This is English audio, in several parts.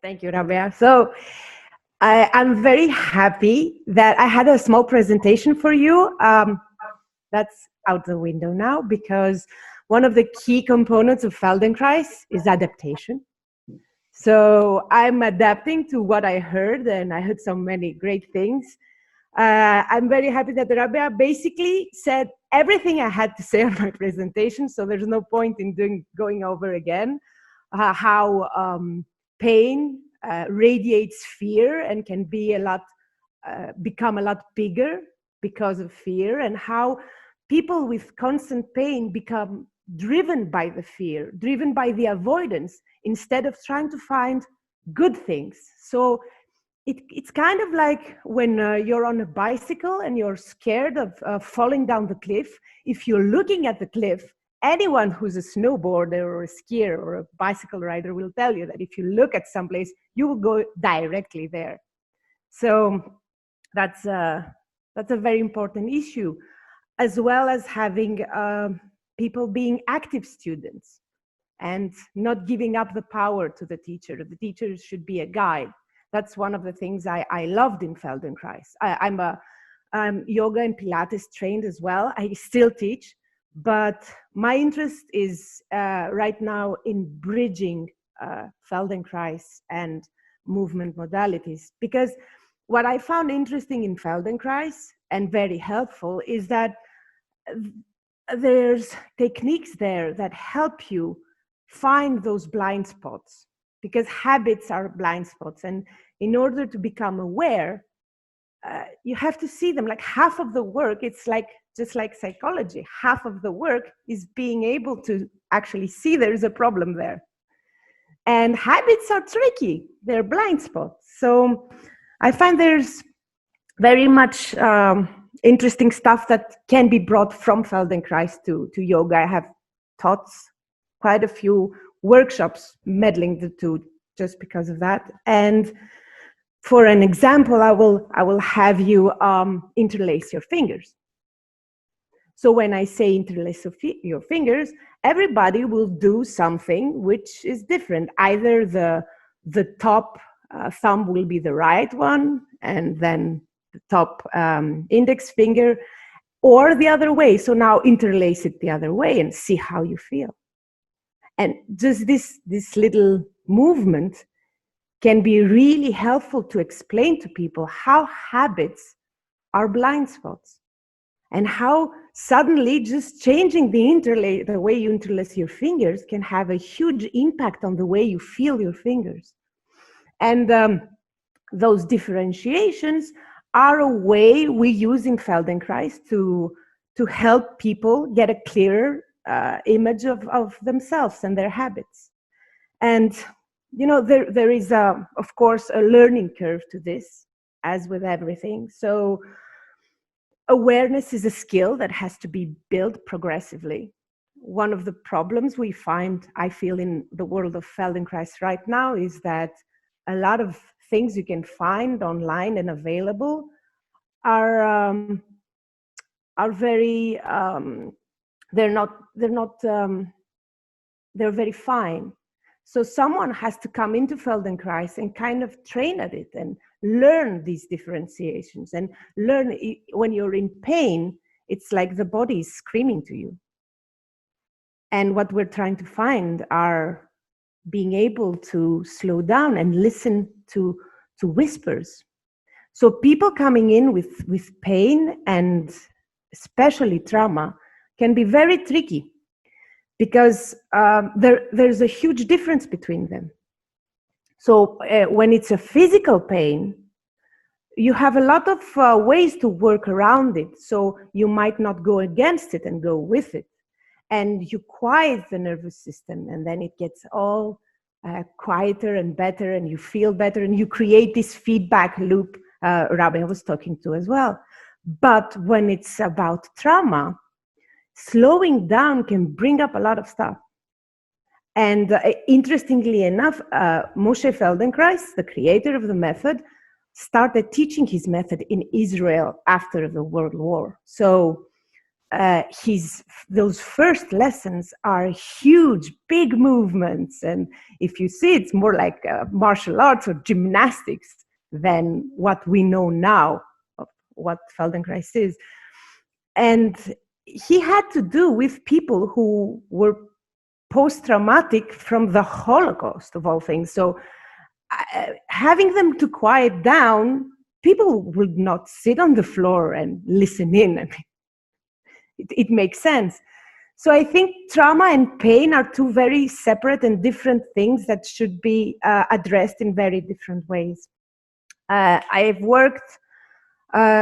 Thank you, Rabia. So I'm very happy that I had a small presentation for you. That's out the window now because one of the key components of Feldenkrais is adaptation. So I'm adapting to what I heard, and I heard so many great things. I'm very happy that Rabia basically said everything I had to say on my presentation, so there's no point in going over again how pain radiates fear and can be become a lot bigger because of fear, and how people with constant pain become driven by the fear, driven by the avoidance, instead of trying to find good things. So it's kind of like when you're on a bicycle and you're scared of falling down the cliff. If you're looking at the cliff, anyone who's a snowboarder or a skier or a bicycle rider will tell you that if you look at someplace, you will go directly there. So that's a very important issue, as well as having people being active students and not giving up the power to the teacher. The teacher should be a guide. That's one of the things I loved in Feldenkrais. I'm yoga and Pilates trained as well. I still teach, but my interest is right now in bridging Feldenkrais and movement modalities, because what I found interesting in Feldenkrais and very helpful is that there's techniques there that help you find those blind spots, because habits are blind spots. And in order to become aware, you have to see them. Like half of the work, it's like just like psychology, half of the work is being able to actually see there's a problem there. And habits are tricky, they're blind spots. So I find there's very much interesting stuff that can be brought from Feldenkrais to yoga. I have taught quite a few workshops meddling the two just because of that. And for an example, I will have you interlace your fingers. So when I say interlace your fingers, everybody will do something which is different. Either the top thumb will be the right one, and then the top index finger, or the other way. So now interlace it the other way and see how you feel. And just this little movement can be really helpful to explain to people how habits are blind spots, and how suddenly just changing the way you interlace your fingers can have a huge impact on the way you feel your fingers. And those differentiations are a way we use in Feldenkrais to help people get a clearer image of themselves and their habits. And you know, there is of course a learning curve to this, as with everything. So awareness is a skill that has to be built progressively. One of the problems we find, I feel, in the world of Feldenkrais right now is that a lot of things you can find online and available are very they're very fine. So someone has to come into Feldenkrais and kind of train at it and learn these differentiations, and learn when you're in pain, it's like the body is screaming to you. And what we're trying to find are being able to slow down and listen to whispers. So people coming in with pain, and especially trauma, can be very tricky, because there's a huge difference between them. So when it's a physical pain, you have a lot of ways to work around it. So you might not go against it and go with it. And you quiet the nervous system, and then it gets all quieter and better, and you feel better, and you create this feedback loop Rabbi was talking to as well. But when it's about trauma, slowing down can bring up a lot of stuff. And interestingly enough, Moshe Feldenkrais, the creator of the method, started teaching his method in Israel after the World War. So those first lessons are huge, big movements, and if you see, it's more like martial arts or gymnastics than what we know now of what Feldenkrais is. And he had to do with people who were post-traumatic from the Holocaust, of all things. So having them to quiet down, people would not sit on the floor and listen in. I mean, it makes sense. So I think trauma and pain are two very separate and different things that should be addressed in very different ways. I've worked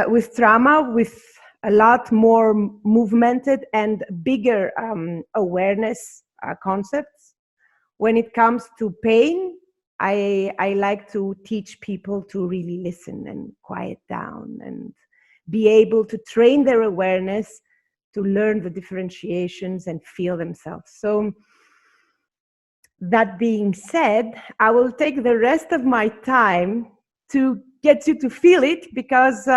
with trauma with a lot more movemented and bigger awareness concepts. When it comes to pain, I like to teach people to really listen and quiet down and be able to train their awareness to learn the differentiations and feel themselves. So that being said, I will take the rest of my time to get you to feel it, because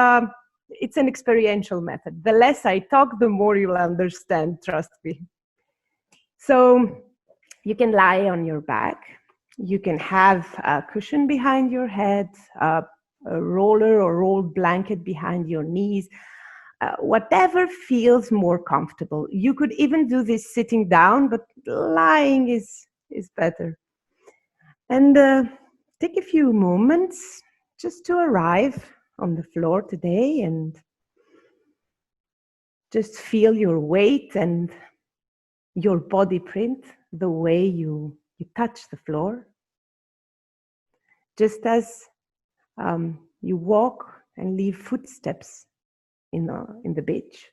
it's an experiential method. The less I talk, the more you'll understand, trust me. So you can lie on your back. You can have a cushion behind your head, a roller or rolled blanket behind your knees, whatever feels more comfortable. You could even do this sitting down, but lying is better. And take a few moments just to arrive on the floor today and just feel your weight and your body print, the way you touch the floor. Just as you walk and leave footsteps in the beach,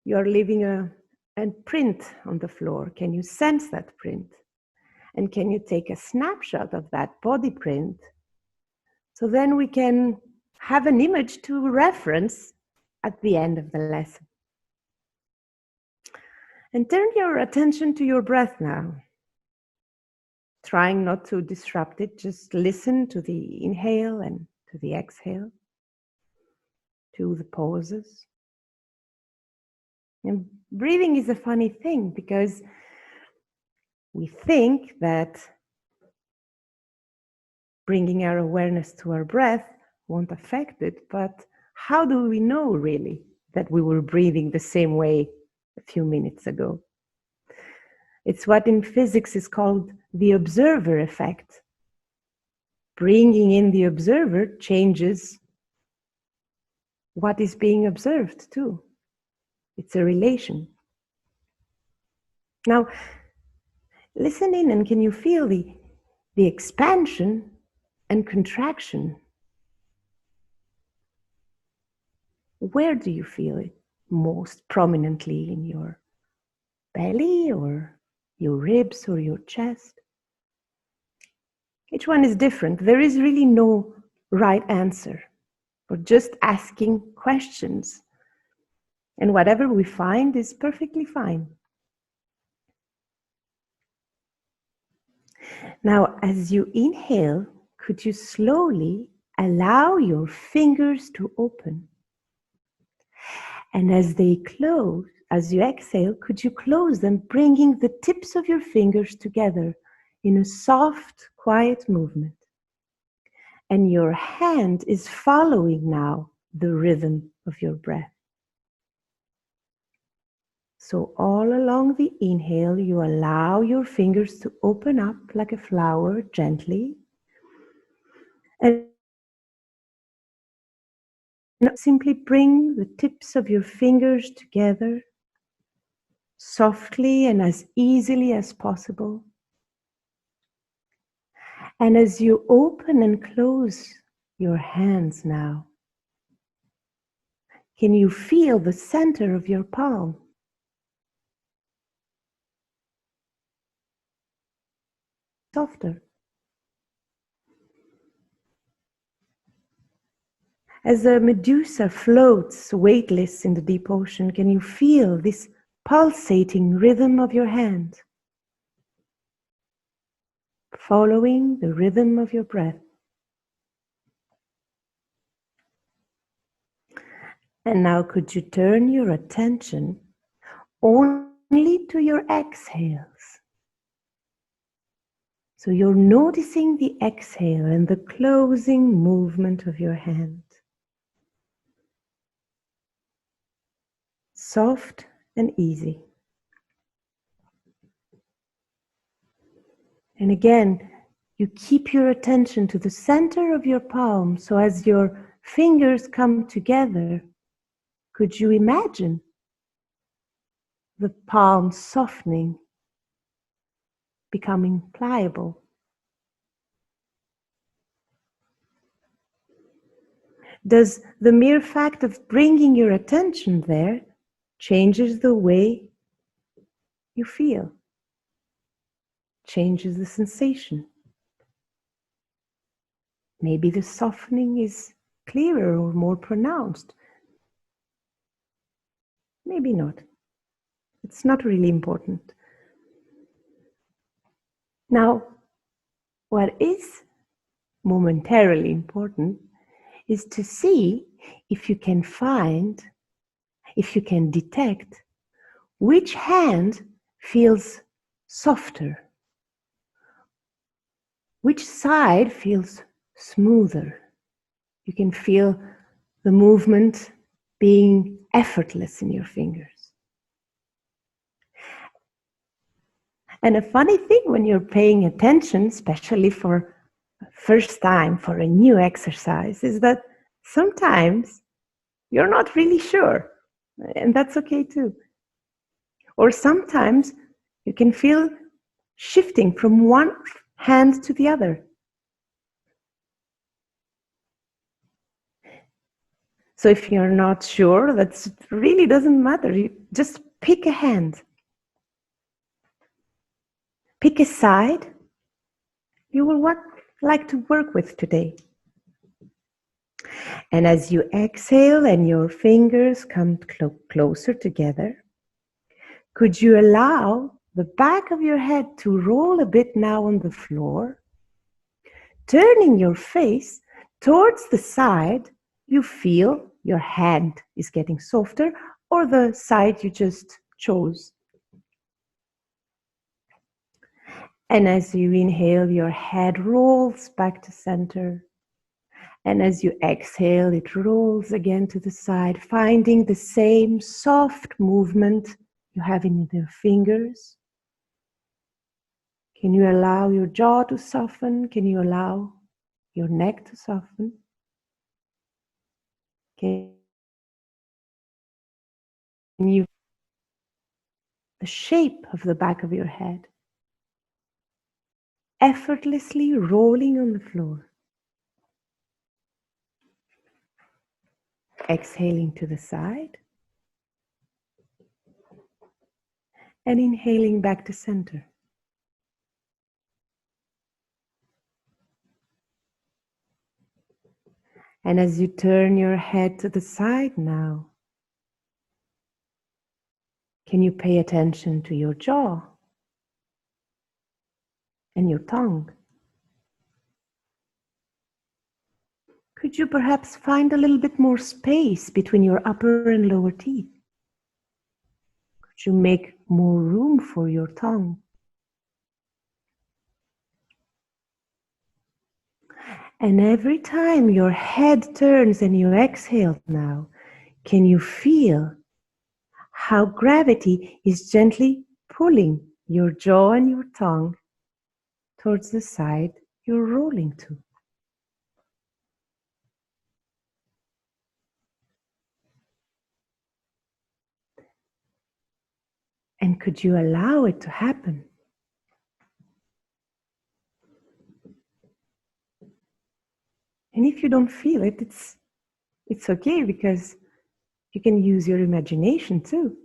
you're leaving a print on the floor. Can you sense that print? And can you take a snapshot of that body print? So then we can have an image to reference at the end of the lesson. And turn your attention to your breath now. Trying not to disrupt it, just listen to the inhale and to the exhale, to the pauses. And breathing is a funny thing, because we think that bringing our awareness to our breath won't affect it, but how do we know really that we were breathing the same way a few minutes ago? It's what in physics is called the observer effect. Bringing in the observer changes what is being observed too. It's a relation. Now, listen in, and can you feel the expansion and contraction? Where do you feel it most prominently? In your belly or your ribs or your chest? Each one is different. There is really no right answer. We're just asking questions. And whatever we find is perfectly fine. Now, as you inhale, could you slowly allow your fingers to open? And as they close, as you exhale, could you close them, bringing the tips of your fingers together in a soft, quiet movement? And your hand is following now the rhythm of your breath. So all along the inhale, you allow your fingers to open up like a flower gently. And simply bring the tips of your fingers together softly and as easily as possible. And as you open and close your hands now, can you feel the center of your palm? Softer. As a medusa floats weightless in the deep ocean, can you feel this pulsating rhythm of your hand, following the rhythm of your breath? And now could you turn your attention only to your exhales? So you're noticing the exhale and the closing movement of your hand. Soft and easy. And again, you keep your attention to the center of your palm. So as your fingers come together, could you imagine the palm softening, becoming pliable? Does the mere fact of bringing your attention there changes the way you feel? Changes the sensation? Maybe the softening is clearer or more pronounced. Maybe not. It's not really important. Now, what is momentarily important is to see if you can find, if you can detect which hand feels softer, which side feels smoother. You can feel the movement being effortless in your fingers. And a funny thing when you're paying attention, especially for first time for a new exercise, is that sometimes you're not really sure, and that's okay too. Or sometimes you can feel shifting from one hand to the other. So if you're not sure, that really doesn't matter. You just pick a hand. Pick a side you will like to work with today. And as you exhale and your fingers come closer together, could you allow the back of your head to roll a bit now on the floor, turning your face towards the side you feel your hand is getting softer, or the side you just chose. And as you inhale, your head rolls back to center. And as you exhale, it rolls again to the side, finding the same soft movement you have in your fingers. Can you allow your jaw to soften? Can you allow your neck to soften? Can you the shape of the back of your head effortlessly rolling on the floor? Exhaling to the side and inhaling back to center. And as you turn your head to the side now, can you pay attention to your jaw and your tongue? Could you perhaps find a little bit more space between your upper and lower teeth? Could you make more room for your tongue? And every time your head turns and you exhale now, can you feel how gravity is gently pulling your jaw and your tongue towards the side you're rolling to? And could you allow it to happen? And if you don't feel it, it's okay, because you can use your imagination too.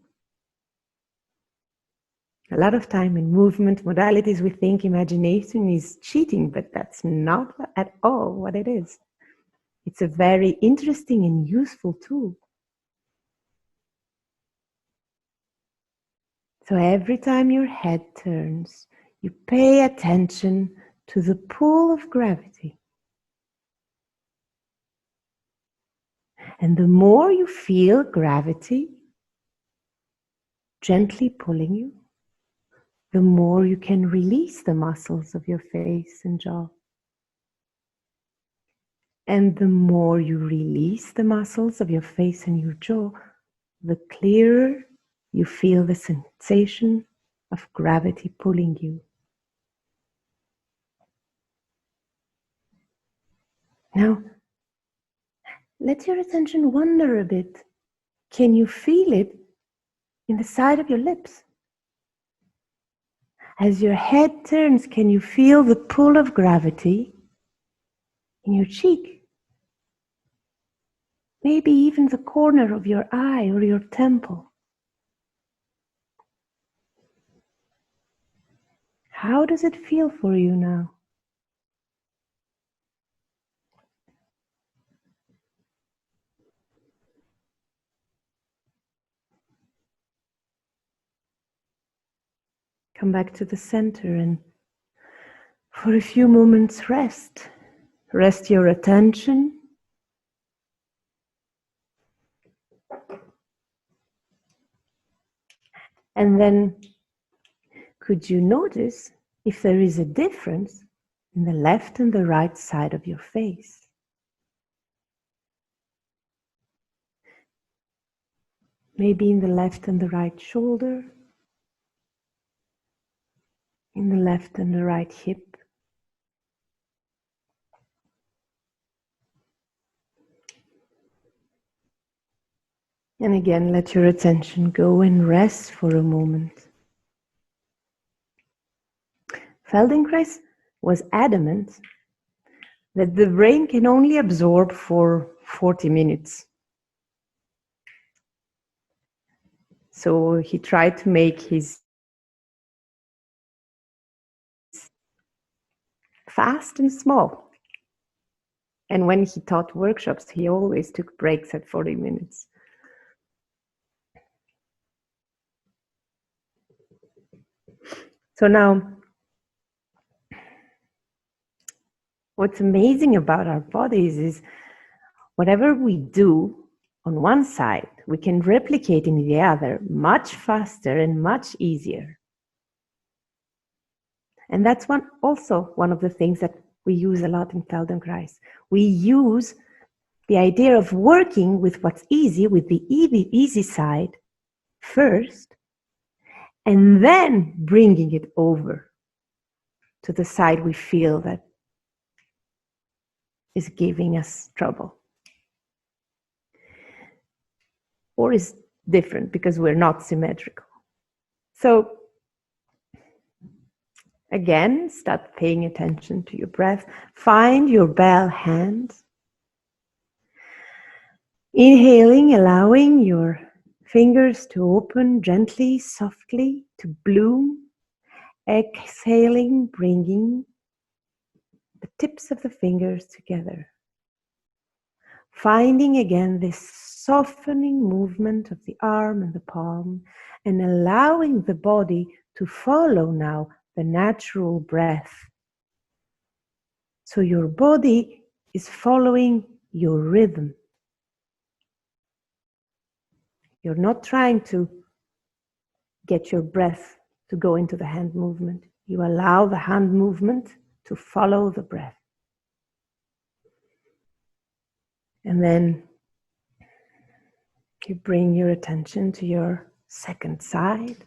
A lot of time in movement modalities, we think imagination is cheating, but that's not at all what it is. It's a very interesting and useful tool. So every time your head turns, you pay attention to the pull of gravity. And the more you feel gravity gently pulling you, the more you can release the muscles of your face and jaw. And the more you release the muscles of your face and your jaw, the clearer you feel the sensation of gravity pulling you. Now, let your attention wander a bit. Can you feel it in the side of your lips? As your head turns, can you feel the pull of gravity in your cheek? Maybe even the corner of your eye or your temple. How does it feel for you now? Come back to the center and for a few moments rest. Rest your attention. And then could you notice if there is a difference in the left and the right side of your face? Maybe in the left and the right shoulder, in the left and the right hip. And again, let your attention go and rest for a moment. Feldenkrais was adamant that the brain can only absorb for 40 minutes. So he tried to make his fast and small. And when he taught workshops, he always took breaks at 40 minutes. So now, what's amazing about our bodies is whatever we do on one side, we can replicate in the other much faster and much easier. And that's also one of the things that we use a lot in Feldenkrais. We use the idea of working with what's easy, with the easy side first, and then bringing it over to the side we feel that is giving us trouble. Or is different because we're not symmetrical. So again, start paying attention to your breath. Find your bell hand. Inhaling, allowing your fingers to open gently, softly, to bloom. Exhaling, bringing the tips of the fingers together. Finding again this softening movement of the arm and the palm, and allowing the body to follow now the natural breath. So your body is following your rhythm. You're not trying to get your breath to go into the hand movement. You allow the hand movement to follow the breath. And then you bring your attention to your second side.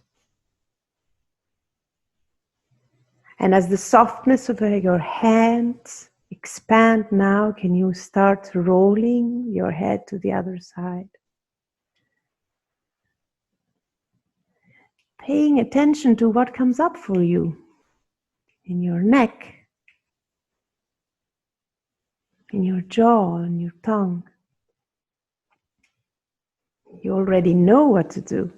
And as the softness of your hands expand now, can you start rolling your head to the other side? Paying attention to what comes up for you in your neck, in your jaw, and your tongue. You already know what to do.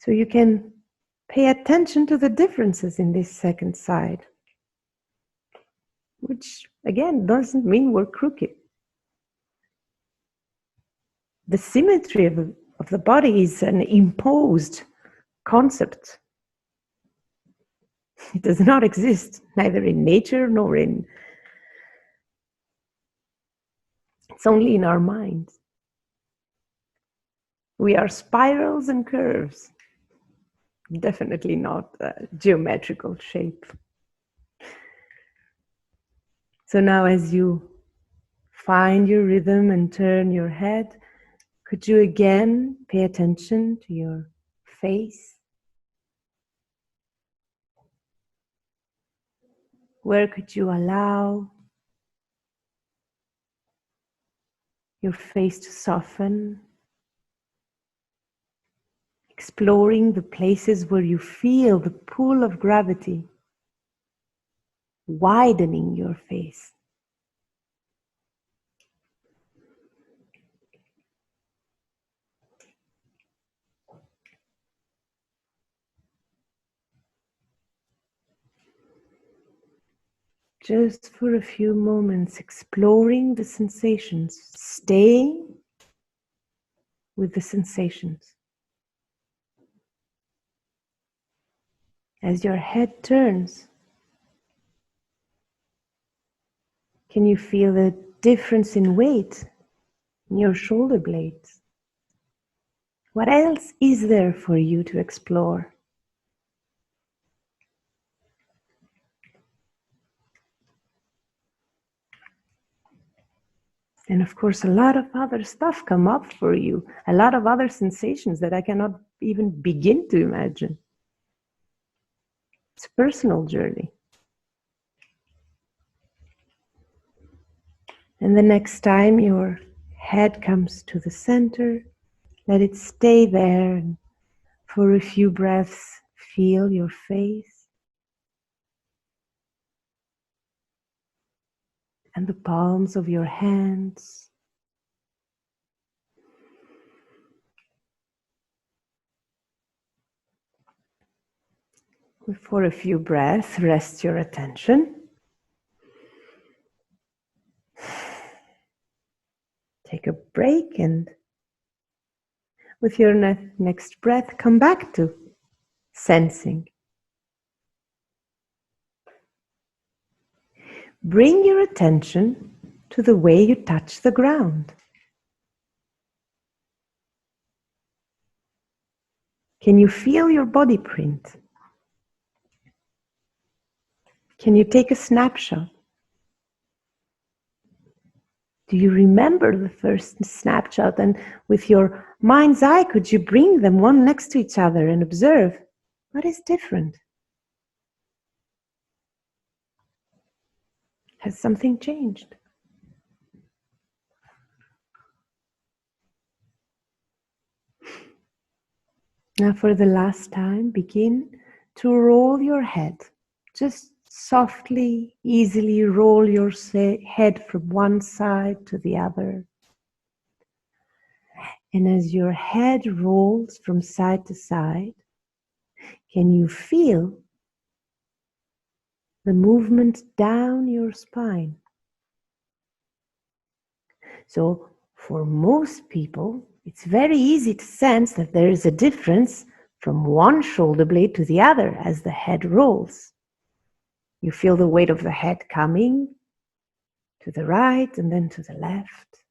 So you can pay attention to the differences in this second side, which again doesn't mean we're crooked. The symmetry of the body is an imposed concept. It does not exist, neither in nature nor in It's only in our minds. We are spirals and curves, definitely not a geometrical shape. So now as you find your rhythm and turn your head, could you again pay attention to your face? Where could you allow your face to soften? Exploring the places where you feel the pull of gravity, widening your face. Just for a few moments, exploring the sensations, staying with the sensations. As your head turns, can you feel the difference in weight in your shoulder blades? What else is there for you to explore? And of course, a lot of other stuff come up for you, a lot of other sensations that I cannot even begin to imagine. It's a personal journey. And the next time your head comes to the center, let it stay there, and for a few breaths, feel your face and the palms of your hands. For a few breaths, rest your attention. Take a break, and with your next breath, come back to sensing. Bring your attention to the way you touch the ground. Can you feel your body print? Can you take a snapshot? Do you remember the first snapshot? And with your mind's eye, could you bring them one next to each other and observe what is different? Has something changed? Now for the last time, begin to roll your head. Just softly, easily roll your head from one side to the other. And as your head rolls from side to side, can you feel the movement down your spine? So for most people, it's very easy to sense that there is a difference from one shoulder blade to the other as the head rolls. You feel the weight of the head coming to the right and then to the left.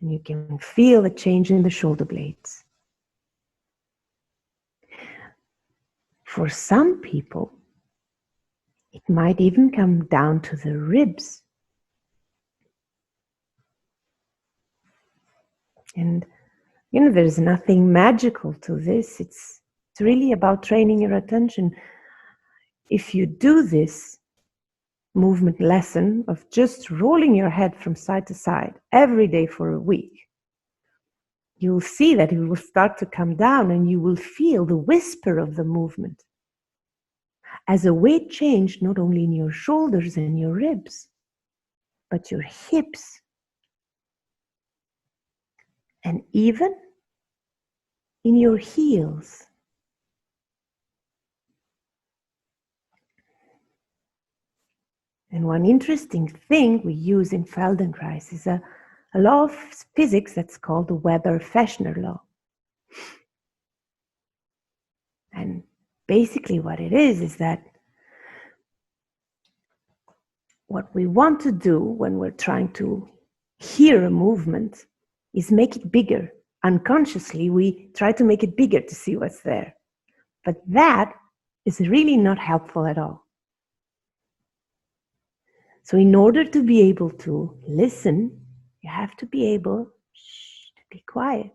And you can feel a change in the shoulder blades. For some people, it might even come down to the ribs. And there's nothing magical to this. It's really about training your attention. If you do this movement lesson of just rolling your head from side to side every day for a week, you'll see that it will start to come down and you will feel the whisper of the movement as a weight change, not only in your shoulders and your ribs, but your hips, and even in your heels. And one interesting thing we use in Feldenkrais is a law of physics that's called the Weber-Fechner law. And basically what it is that what we want to do when we're trying to hear a movement is make it bigger. Unconsciously, we try to make it bigger to see what's there. But that is really not helpful at all. So in order to be able to listen, you have to be able to be quiet.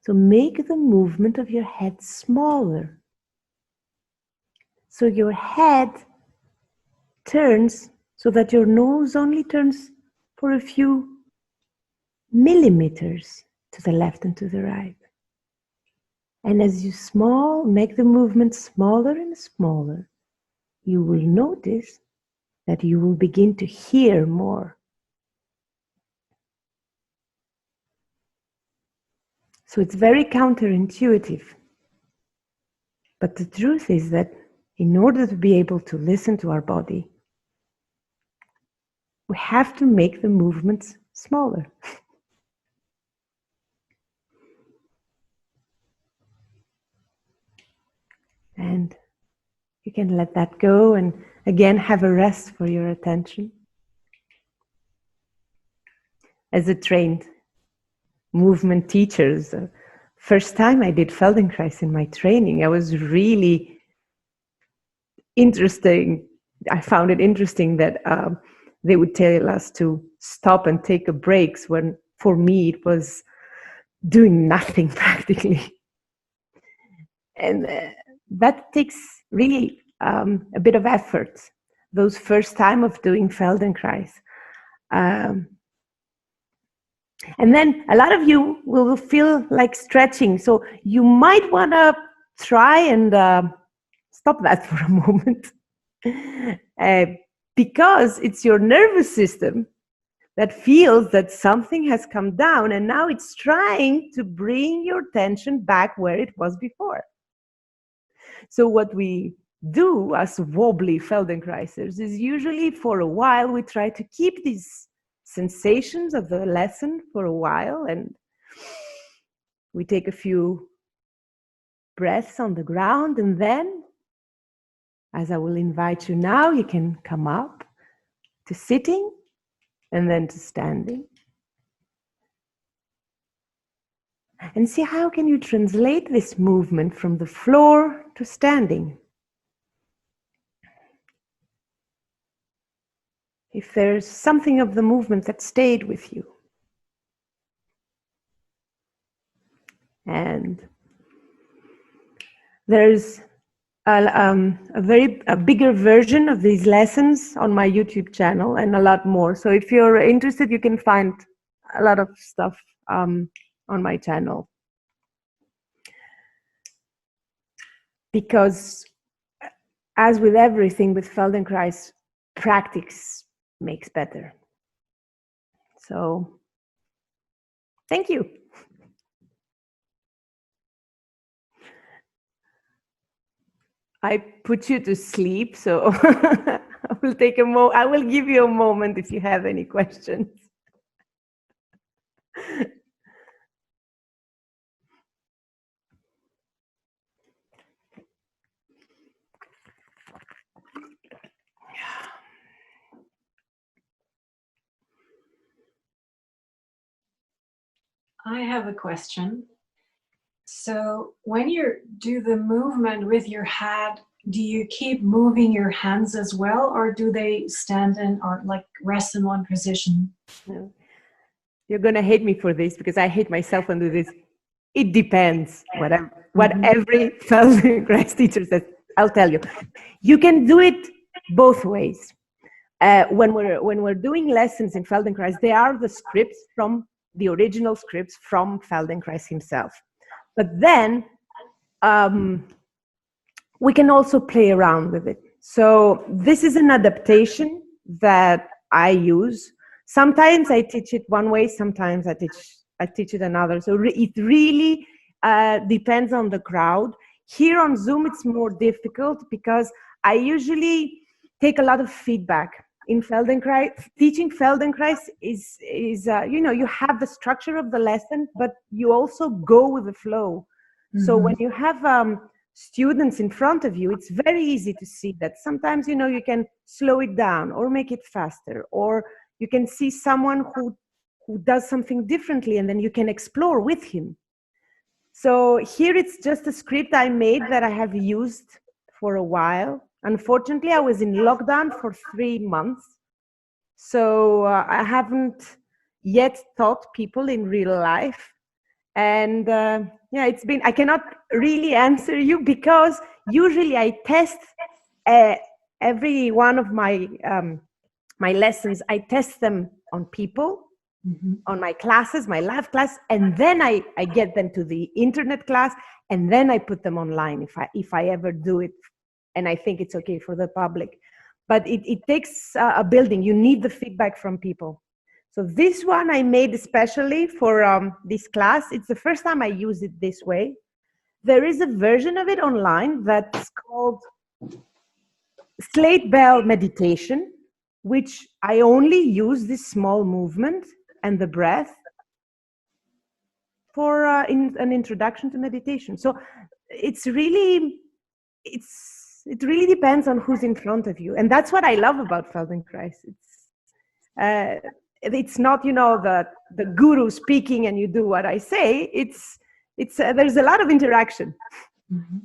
So make the movement of your head smaller. So your head turns so that your nose only turns for a few millimeters to the left and to the right. And as you make the movement smaller and smaller, you will notice that you will begin to hear more. So it's very counterintuitive. But the truth is that in order to be able to listen to our body, we have to make the movements smaller. And you can let that go and again have a rest for your attention. As a trained movement teacher, the first time I did Feldenkrais in my training, I was really interesting. I found it interesting that they would tell us to stop and take a break when for me it was doing nothing practically. And that takes really a bit of effort, those first time of doing Feldenkrais. And then a lot of you will feel like stretching. So you might want to try and stop that for a moment. Because it's your nervous system that feels that something has come down and now it's trying to bring your attention back where it was before. So what we do as wobbly Feldenkraisers is usually for a while we try to keep these sensations of the lesson for a while, and we take a few breaths on the ground, and then, as I will invite you now, you can come up to sitting and then to standing. And see how can you translate this movement from the floor to standing. If there's something of the movement that stayed with you. And there's a bigger version of these lessons on my YouTube channel and a lot more. So if you're interested, you can find a lot of stuff on my channel. Because as with everything with Feldenkrais, practice makes better. So, thank you. I put you to sleep, so I will give you a moment if you have any questions. I have a question. So when you do the movement with your head, do you keep moving your hands as well, or do they stand in or like rest in one position? No. You're going to hate me for this because I hate myself when I do this. It depends what every Feldenkrais teacher says. I'll tell you. You can do it both ways. When we're doing lessons in Feldenkrais, they are the scripts from the original scripts from Feldenkrais himself. But then we can also play around with it. So this is an adaptation that I use. Sometimes I teach it one way, sometimes I teach it another. So it really depends on the crowd. Here on Zoom, it's more difficult because I usually take a lot of feedback. In Feldenkrais, teaching Feldenkrais is you have the structure of the lesson, but you also go with the flow. Mm-hmm. So when you have students in front of you, it's very easy to see that sometimes you can slow it down or make it faster, or you can see someone who does something differently, and then you can explore with him. So here it's just a script I made that I have used for a while. Unfortunately, I was in lockdown for 3 months. So I haven't yet taught people in real life. And yeah, I cannot really answer you because usually I test every one of my lessons, I test them on people, on my classes, my live class, and then I get them to the internet class, and then I put them online if I ever do it, and I think it's okay for the public. But it takes a building. You need the feedback from people. So this one I made especially for this class. It's the first time I use it this way. There is a version of it online that's called Slate Bell Meditation, which I only use this small movement and the breath for in an introduction to meditation. So it really depends on who's in front of you, and that's what I love about Feldenkrais. It's not, you know, the guru speaking and you do what I say. It's there's a lot of interaction. Mm-hmm.